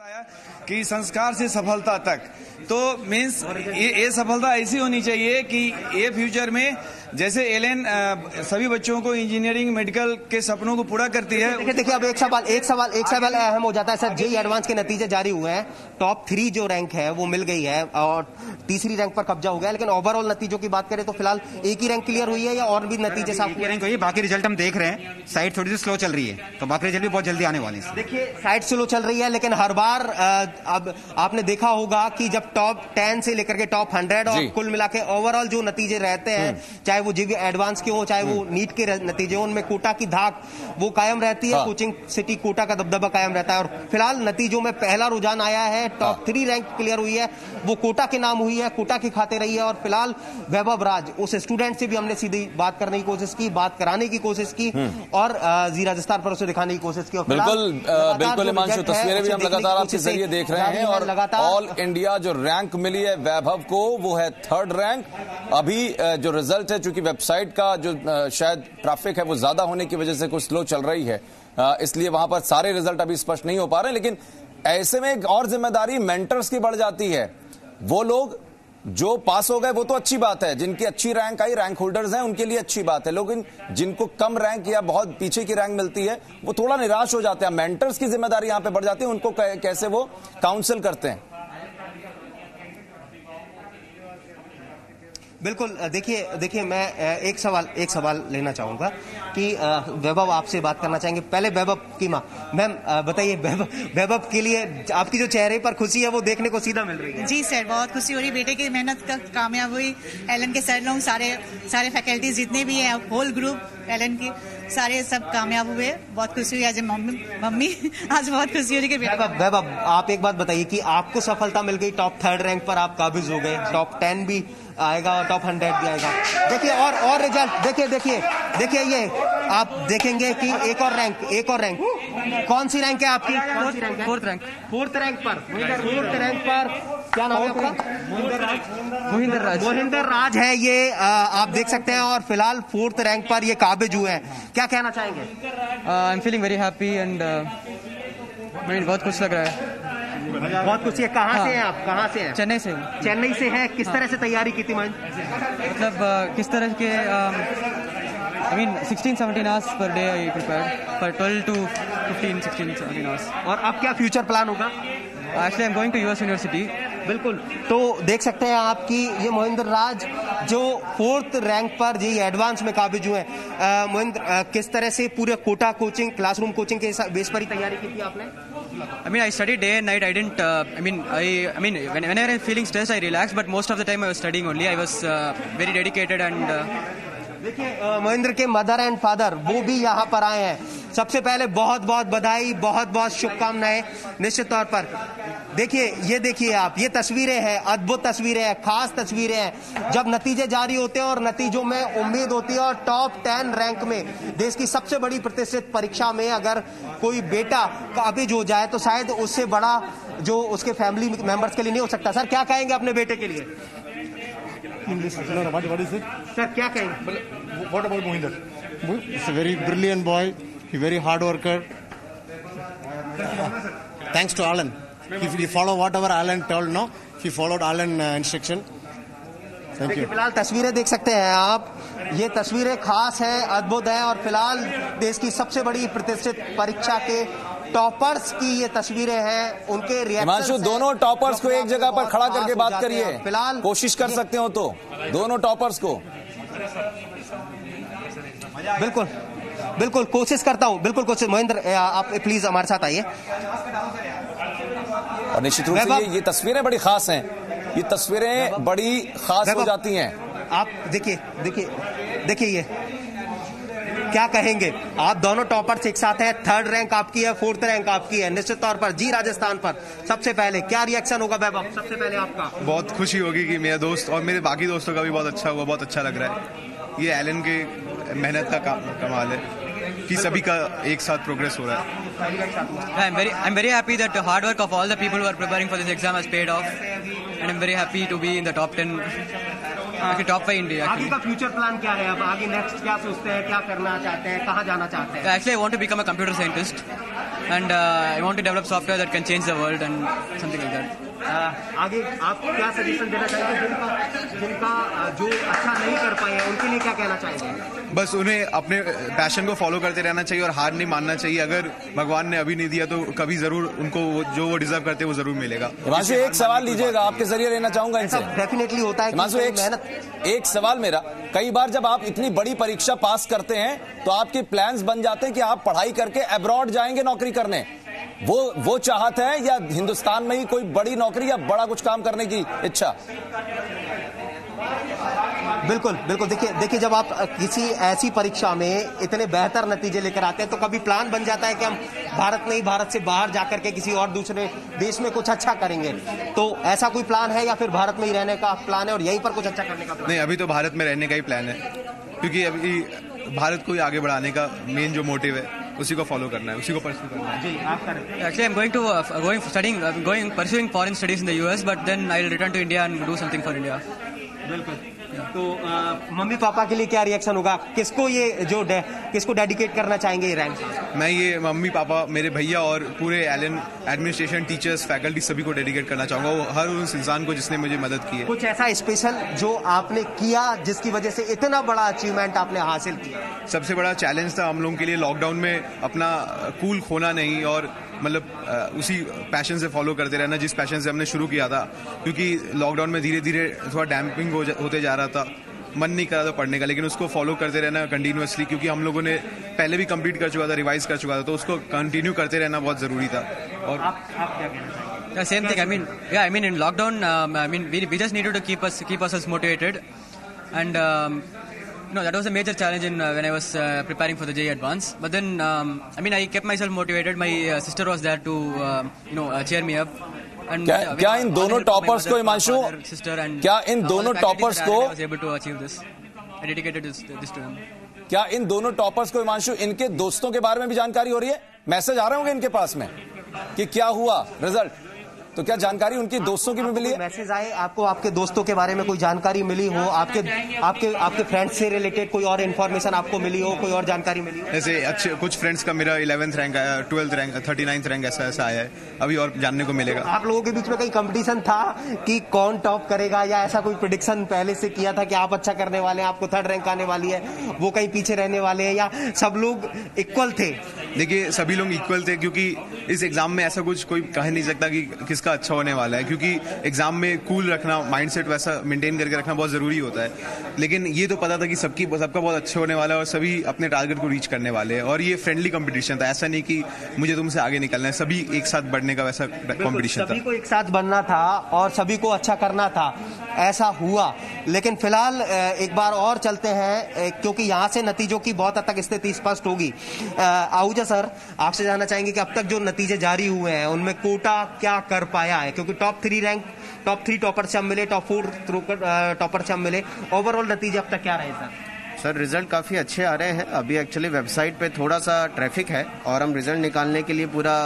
बताया कि संस्कार से सफलता तक, तो मीन्स ये सफलता ऐसी होनी चाहिए कि ये फ्यूचर में जैसे एलेन सभी बच्चों को इंजीनियरिंग मेडिकल के सपनों को पूरा करती है। देखिए अब एक सवाल अहम हो जाता है सर। जेईई एडवांस के नतीजे जारी हुए हैं, टॉप 3 जो रैंक है वो मिल गई है और तीसरी रैंक पर कब्जा हो गया, लेकिन ओवरऑल नतीजों की बात करें तो फिलहाल एक ही रैंक क्लियर हुई है या और भी नतीजे साफ रैंक हुई है? बाकी रिजल्ट हम देख रहे हैं, साइट थोड़ी सी स्लो चल रही है, तो बाकी रिजल्ट भी बहुत जल्दी आने वाले हैं। देखिए साइट स्लो चल रही है, लेकिन हर बार अब आपने देखा होगा कि जब टॉप 10 से लेकर के टॉप 100 और कुल मिला के ओवरऑल जो नतीजे रहते हैं, चाहे वो जेईई एडवांस के हो चाहे वो नीट के नतीजे, उनमें कोटा की धाक वो कायम रहती है। कोचिंग सिटी कोटा का दबदबा कायम रहता है और फिलहाल नतीजों में पहला रुझान आया है, टॉप 3 रैंक क्लियर हुई है, वो कोटा के नाम हुई है, कोटा की खाते रही है। और फिलहाल वैभव राज, उस स्टूडेंट से भी हमने सीधी बात करने की कोशिश की, बात कराने की कोशिश की और जी राजस्थान पर उसे दिखाने की कोशिश की। बिल्कुल हिमांशु, तस्वीरें भी हम लगातार आपके जरिए देख रहे हैं और ऑल इंडिया जो रैंक मिली है वैभव को वो है 3rd रैंक। अभी जो रिजल्ट है, चूंकि वेबसाइट का जो शायद ट्रैफिक है वो ज्यादा होने की वजह से कुछ स्लो चल रही है, इसलिए वहां पर सारे रिजल्ट अभी स्पष्ट नहीं हो पा रहे हैं। लेकिन ऐसे में एक और जिम्मेदारी मेंटर्स की बढ़ जाती है। वो लोग जो पास हो गए वो तो अच्छी बात है, जिनकी अच्छी रैंक आई, रैंक होल्डर्स हैं, उनके लिए अच्छी बात है, लेकिन जिनको कम रैंक या बहुत पीछे की रैंक मिलती है वो थोड़ा निराश हो जाते हैं। मेंटर्स की जिम्मेदारी यहां पे बढ़ जाती है, उनको कैसे वो काउंसिल करते हैं। बिल्कुल, देखिए मैं एक सवाल लेना चाहूंगा कि वैभव आपसे बात करना चाहेंगे। पहले वैभव की मां, मैम बताइए, वैभव के लिए आपकी जो चेहरे पर खुशी है वो देखने को सीधा मिल रही है। जी सर, बहुत खुशी हो रही, बेटे की मेहनत का कामयाब हुई। एलन के सर लोग सारे फैकल्टीज जितने भी हैं, होल ग्रुप एलन की सारे सब कामयाब हुए। बहुत खुशी हुई आज मम्मी आज बहुत खुशी हो रही है। वैभव आप एक बात बताइए कि आपको सफलता मिल गई, टॉप 3rd रैंक पर आप काबिज हो गए, टॉप 10 भी आएगा और टॉप 100 भी आएगा। देखिए और रिजल्ट देखिए ये आप देखेंगे कि एक और रैंक कौन सी रैंक है आपकी? 4th रैंक पर क्या नाम है आपका? मोहिंदर राज है ये, आप देख सकते हैं और फिलहाल 4th रैंक पर ये काबिज हुए हैं। क्या कहना चाहेंगे? I am feeling very happy and बहुत खुश लग रहा है। बहुत खुशी है। कहाँ से हैं आप? कहाँ से हैं? चेन्नई से। चेन्नई से हैं। किस तरह से तैयारी की थी? मतलब किस तरह के I mean 16-17 hours per day I prepared for 12 to 15-16-17 hours. और अब क्या फ्यूचर प्लान होगा? Actually I'm going to US University. बिल्कुल, तो देख सकते हैं आप कि ये मोहिंदर राज जो 4th रैंक पर जेईई एडवांस में काबिज हुए हैं। मोहिंदर, किस तरह से पूरे कोटा कोचिंग, क्लासरूम कोचिंग के बेस पर ही तैयारी की थी आपने? I mean I studied day and night. I didn't I mean whenever I'm feeling stressed I relax, but most of the time I was studying only. I was very dedicated and देखिए महेंद्र के mother and father वो भी यहाँ पर आए हैं। सबसे पहले बहुत बहुत बधाई, बहुत बहुत शुभकामनाएं निश्चित तौर पर। देखिए आप, ये तस्वीरें हैं, अद्भुत तस्वीरें हैं, खास तस्वीरें हैं जब नतीजे जारी होते हैं और नतीजों में उम्मीद होती है। और टॉप 10 रैंक में देश की सबसे बड़ी प्रतिष्ठित परीक्षा में अगर कोई बेटा काबिज हो जाए तो शायद उससे बड़ा जो उसके फैमिली मेंबर्स के लिए नहीं हो सकता। सर क्या कहेंगे अपने बेटे के लिए? सर क्या कहेंगे? What about Mohinder? He's a very brilliant boy. He's a very hard worker. Thanks to Alan. If you follow whatever Alan told, no, he followed Alan instruction. Thank you. फिलहाल तस्वीरें देख सकते हैं आप, ये तस्वीरें खास हैं, अद्भुत हैं और फिलहाल देश की सबसे बड़ी प्रतिष्ठित परीक्षा के टॉपर्स की ये तस्वीरें हैं, उनके हिमांशु दोनों टॉपर्स को एक जगह पर खड़ा करके बात करिए, फिलहाल कोशिश कर सकते हो तो दोनों टॉपर्स को। बिल्कुल कोशिश करता हूं, बिल्कुल कोशिश। महेंद्र आप प्लीज हमारे साथ आइए। और निश्चित रूप से ये तस्वीरें बड़ी खास हैं, ये तस्वीरें बड़ी खास हो जाती हैं। आप देखिए ये क्या कहेंगे? आप दोनों टॉपर्स एक साथ हैं, 3rd रैंक आपकी है, 4th रैंक आपकी है। निश्चित तौर पर जी राजस्थान पर सबसे पहले क्या रिएक्शन होगा वैभव? सबसे पहले आपका? बहुत खुशी होगी कि मेरा दोस्त और मेरे बाकी दोस्तों का भी बहुत अच्छा हुआ, बहुत अच्छा लग रहा है। ये एलन के मेहनत का कमाल है कि सभी का एक साथ प्रोग्रेस हो रहा है। I'm very happy that the hard work of all the people who are preparing for this exam has paid off, and I'm very happy to be in the top 10, top 5 India. आगे का future plan क्या है? अब आगे next क्या सोचते हैं, क्या करना चाहते हैं, कहाँ जाना चाहते हैं? Actually, I want to become a computer scientist. and I want to develop software that can change the world and something like that. आगे आप क्या सजेशन देना चाहेंगे जिनका जो अच्छा नहीं कर पाए हैं उनके लिए क्या कहना चाहेंगे? बस उन्हें अपने पैशन को फॉलो करते रहना चाहिए और हार नहीं मानना चाहिए। अगर भगवान ने अभी नहीं दिया तो कभी जरूर उनको जो वो डिजर्व करते हैं वो जरूर मिलेगा। हिमांशु, एक सवाल लीजिएगा, आपके जरिए लेना चाहूंगा इनसे। डेफिनेटली होता है हिमांशु, एक सवाल मेरा, कई बार जब आप इतनी बड़ी परीक्षा पास करते हैं तो आपके प्लान्स बन जाते हैं कि आप पढ़ाई करके अब्रॉड जाएंगे नौकरी करने, वो चाहत है या हिंदुस्तान में ही कोई बड़ी नौकरी या बड़ा कुछ काम करने की इच्छा? बिल्कुल बिल्कुल। देखिए जब आप किसी ऐसी परीक्षा में इतने बेहतर नतीजे लेकर आते हैं तो कभी प्लान बन जाता है कि हम भारत नहीं, भारत से बाहर जाकर के किसी और दूसरे देश में कुछ अच्छा करेंगे। तो ऐसा कोई प्लान है या फिर भारत में ही रहने का प्लान है और यहीं पर कुछ अच्छा करने का प्लान? नहीं, अभी तो भारत में रहने का ही प्लान है, क्योंकि अभी भारत को ही आगे बढ़ाने का मेन जो मोटिव है उसी को फॉलो करना है, उसी को परस्यू करना है। जी, आप करें। Actually, I'm pursuing foreign studies in the US, but then I'll return to India and do something for India. बिल्कुल। तो मम्मी पापा के लिए क्या रिएक्शन होगा? किसको डेडिकेट करना चाहेंगे ये रैंक? मैं ये मम्मी पापा, मेरे भैया और पूरे एलन एडमिनिस्ट्रेशन, टीचर्स, फैकल्टी सभी को डेडिकेट करना चाहूंगा, वो हर उस इंसान को जिसने मुझे मदद की है। कुछ ऐसा स्पेशल जो आपने किया जिसकी वजह से इतना बड़ा अचीवमेंट आपने हासिल किया? सबसे बड़ा चैलेंज था हम लोगों के लिए लॉकडाउन में अपना कूल खोना नहीं और मतलब उसी पैशन से फॉलो करते रहना जिस पैशन से हमने शुरू किया था, क्योंकि लॉकडाउन में धीरे धीरे थोड़ा डैम्पिंग होते जा रहा था, मन नहीं कर रहा था पढ़ने का, लेकिन उसको फॉलो करते रहना कंटिन्यूअसली, क्योंकि हम लोगों ने पहले भी कंप्लीट कर चुका था, रिवाइज कर चुका था, तो उसको कंटिन्यू करते रहना बहुत जरूरी था। और आप क्या कहना चाहेंगे? Same thing. I mean in lockdown, we just needed to keep ourselves motivated, and that was a major challenge when I was preparing for the JEE Advance. But then, I kept myself motivated. My sister was there to, cheer me up. And क्या इन दोनों toppers को, हिमांशु, क्या इन दोनों toppers को, I was able to achieve this. I dedicated this to them. क्या इन दोनों toppers को, हिमांशु, इनके दोस्तों के बारे में भी जानकारी हो रही है? मैसेज आ रहे होंगे इनके पास में कि क्या हुआ रिजल्ट, तो क्या जानकारी उनके दोस्तों की भी मिली है? मैसेज आए आपको, आपके दोस्तों के बारे में कोई जानकारी मिली हो, आपके फ्रेंड्स से रिलेटेड कोई और इन्फॉर्मेशन आपको मिली हो, कोई और जानकारी मिली हो? ऐसे अच्छे कुछ फ्रेंड्स का मेरा 11th रैंक आया, 12th रैंक, 39th रैंक ऐसा आया है, अभी और जानने को मिलेगा। आप लोगों के बीच में कहीं कंपटीशन था कि कौन टॉप करेगा, या ऐसा कोई प्रेडिक्शन पहले से किया था कि आप अच्छा करने वाले हैं, आपको 3rd रैंक आने वाली है, वो कहीं पीछे रहने वाले हैं, या सब लोग इक्वल थे? देखिए, सभी लोग इक्वल थे, क्योंकि इस एग्जाम में ऐसा कुछ कोई कह नहीं सकता कि किसका अच्छा होने वाला है, क्योंकि एग्जाम में कूल रखना, माइंडसेट वैसा मेंटेन करके रखना बहुत जरूरी होता है। लेकिन ये तो पता था कि सबका बहुत अच्छे होने वाला है और सभी अपने टारगेट को रीच करने वाले हैं, और ये फ्रेंडली कंपटीशन था, ऐसा नहीं कि मुझे तुमसे आगे निकलना है, सभी एक साथ बढ़ने का वैसा कंपटीशन था। सभी को एक साथ बढ़ना था और सभी को अच्छा करना था, ऐसा हुआ। लेकिन फिलहाल एक बार और चलते हैं, क्योंकि यहाँ से नतीजों की बहुत हद तक स्थिति स्पष्ट होगी। आहूजा सर, आपसे जानना चाहेंगे कि अब तक जो नतीजे जारी हुए हैं उनमें कोटा क्या कर पाया है, क्योंकि टॉप 3 टॉपर से हम मिले, टॉप 4 टॉपर से हम मिले, ओवरऑल नतीजे अब तक क्या रहे सर? रिजल्ट काफ़ी अच्छे आ रहे हैं। अभी एक्चुअली वेबसाइट पे थोड़ा सा ट्रैफिक है और हम रिजल्ट निकालने के लिए पूरा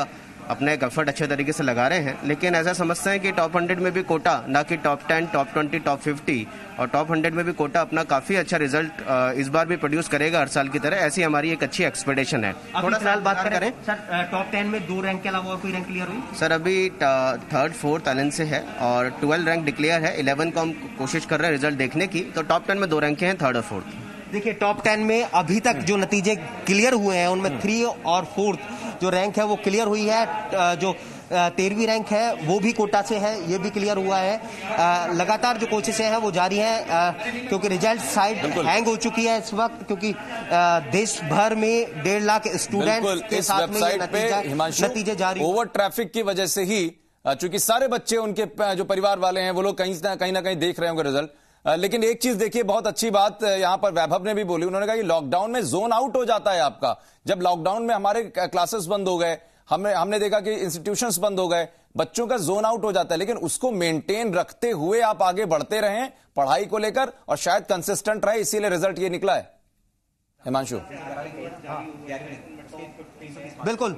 अपने एक एफर्ट अच्छे तरीके से लगा रहे हैं, लेकिन ऐसा समझते हैं कि टॉप 100 में भी कोटा, ना कि टॉप 10, टॉप 20, टॉप 50 और टॉप 100 में भी कोटा अपना काफ़ी अच्छा रिजल्ट इस बार भी प्रोड्यूस करेगा हर साल की तरह। ऐसी हमारी एक अच्छी एक्सपेक्टेशन है। थोड़ा फिलहाल बात करें सर, टॉप 10 में 2 रैंक के अलावा और कोई रैंक क्लियर हुई? सर, अभी 3rd 4th एलन से है और 12 रैंक डिक्लेयर है। 11 को हम कोशिश कर रहे हैं रिजल्ट देखने की, तो टॉप 10 में 2 रैंक हैं, 3rd और 4th। देखिए, टॉप 10 में अभी तक जो नतीजे क्लियर हुए हैं उनमें 3 और 4th जो रैंक है वो क्लियर हुई है। जो 13वीं रैंक है वो भी कोटा से है, ये भी क्लियर हुआ है। लगातार जो कोशिशें हैं वो जारी हैं, क्योंकि रिजल्ट साइट हैंग हो चुकी है इस वक्त, क्योंकि देश भर में 1.5 लाख स्टूडेंट के साथ में नतीजे जारी। ओवर ट्रैफिक की वजह से ही, चूंकि सारे बच्चे, उनके जो परिवार वाले हैं, वो लोग कहीं ना कहीं देख रहे होंगे रिजल्ट। लेकिन एक चीज देखिए, बहुत अच्छी बात यहां पर वैभव ने भी बोली, उन्होंने कहा कि लॉकडाउन में जोन आउट हो जाता है आपका। जब लॉकडाउन में हमारे क्लासेस बंद हो गए, हमने देखा कि इंस्टीट्यूशंस बंद हो गए, बच्चों का जोन आउट हो जाता है, लेकिन उसको मेंटेन रखते हुए आप आगे बढ़ते रहें पढ़ाई को लेकर और शायद कंसिस्टेंट रहे, इसीलिए रिजल्ट ये निकला है। हिमांशु? बिल्कुल।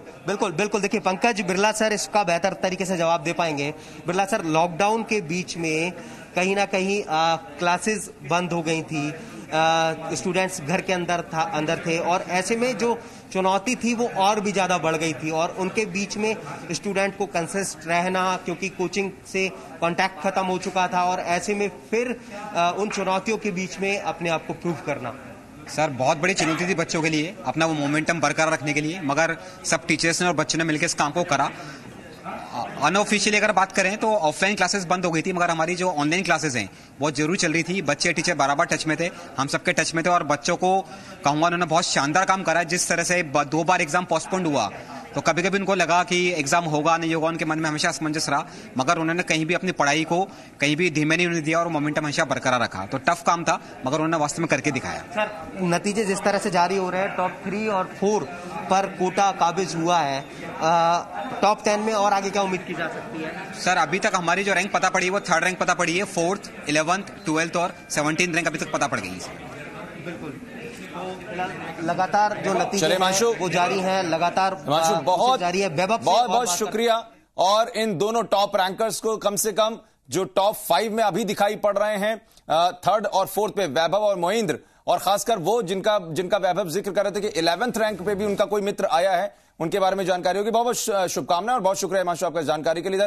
देखिए, पंकज बिरला सर इसका बेहतर तरीके से जवाब दे पाएंगे। बिरला सर, लॉकडाउन के बीच में कहीं ना कहीं क्लासेस बंद हो गई थी, स्टूडेंट्स घर के अंदर थे, और ऐसे में जो चुनौती थी वो और भी ज़्यादा बढ़ गई थी, और उनके बीच में स्टूडेंट को कंसिस्ट रहना, क्योंकि कोचिंग से कांटेक्ट खत्म हो चुका था, और ऐसे में फिर उन चुनौतियों के बीच में अपने आप को प्रूव करना। सर बहुत बड़ी चुनौती थी बच्चों के लिए अपना वो मोमेंटम बरकरार रखने के लिए, मगर सब टीचर्स ने और बच्चों ने मिलकर इस काम को करा। अनऑफिशियली अगर बात करें तो ऑफलाइन क्लासेस बंद हो गई थी, मगर हमारी जो ऑनलाइन क्लासेस हैं बहुत जरूर चल रही थी। बच्चे टीचर बराबर टच में थे, हम सबके टच में थे, और बच्चों को कहूँगा उन्होंने बहुत शानदार काम करा। जिस तरह से 2 बार एग्जाम पोस्टपोन्ड हुआ तो कभी कभी उनको लगा कि एग्जाम होगा नहीं होगा, उनके मन में हमेशा असमंजस रहा, मगर उन्होंने कहीं भी अपनी पढ़ाई को कहीं भी धीमे नहीं दिया और मोमेंटम हमेशा बरकरार रखा। तो टफ काम था, मगर उन्होंने वास्तव में करके दिखाया। सर नतीजे जिस तरह से जारी हो रहे हैं, टॉप 3 और 4 पर कोटा काबिज हुआ है, टॉप 10 में और आगे क्या उम्मीद की जा सकती है? सर अभी तक हमारी जो रैंक पता पड़ी है वो 3rd रैंक पता पड़ी है, 4th, 11th, 12th और 17th रैंक अभी तक पता पड़ गई है। बिल्कुल, लगातार जो नतीजे वो जारी है, लगातार बहुत जारी है। बहुत शुक्रिया। और इन दोनों टॉप रैंकर्स को कम से कम जो टॉप 5 में अभी दिखाई पड़ रहे हैं, 3rd और 4th पे वैभव और मोहिंद्र, और खासकर वो जिनका वैभव जिक्र कर रहे थे कि 11th रैंक पे भी उनका कोई मित्र आया है, उनके बारे में जानकारी होगी। बहुत बहुत शुभकामनाएं और बहुत शुक्रिया हिमांशु आपका जानकारी के लिए।